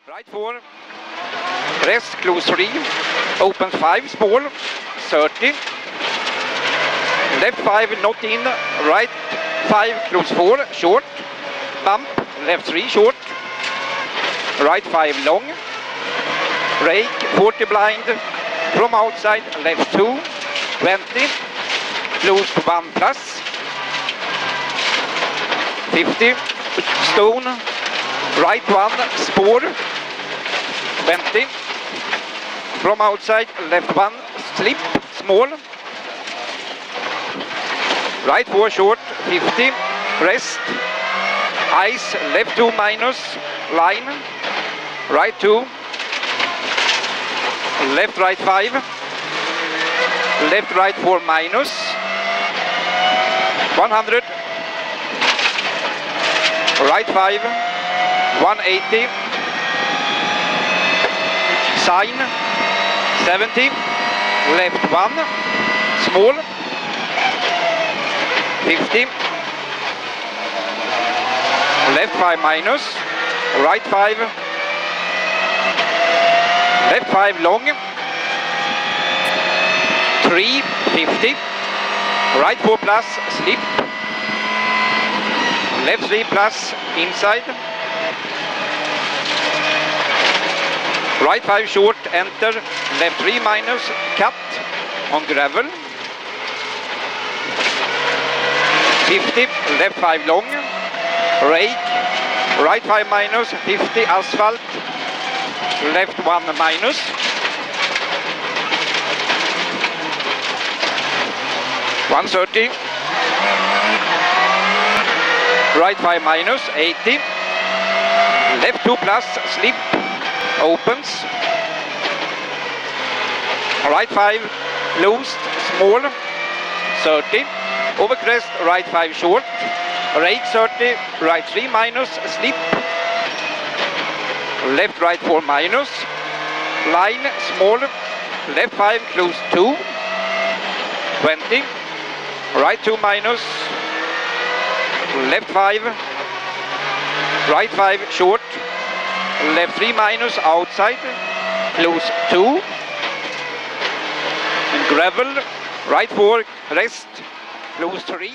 Right 4, rest, close 3, opens 5, small, 30, left 5, not in, right 5, close 4, short, bump, left 3, short, right 5, long, rake, 40 blind, from outside, left 2, 20, close to 1 plus, 50, stone, right 1, spore, 20, from outside, left 1, slip, small, right 4 short, 50, rest, ice, left 2 minus, line, right 2, left right 5, left right 4 minus, 100, right 5, 180, sign, 70, left 1, small, 50, left 5 minus, right 5, left 5 long, 3, 50, right 4 plus, slip, left 3 plus, inside, right 5 short, enter, left 3 minus, cut, on gravel, 50, left 5 long, rake, right 5 minus, 50, asphalt, left 1 minus, $130, right 5 minus, 80, left 2 plus, slip, opens, right 5, closed, small, 30, over crest, right 5 short, rake 30, right 3 minus, slip, left right 4 minus, line, small, left 5, close 2, 20, right 2 minus, left 5, right 5 short, left 3 minus, outside, close 2, and gravel, right 4, rest, close 3.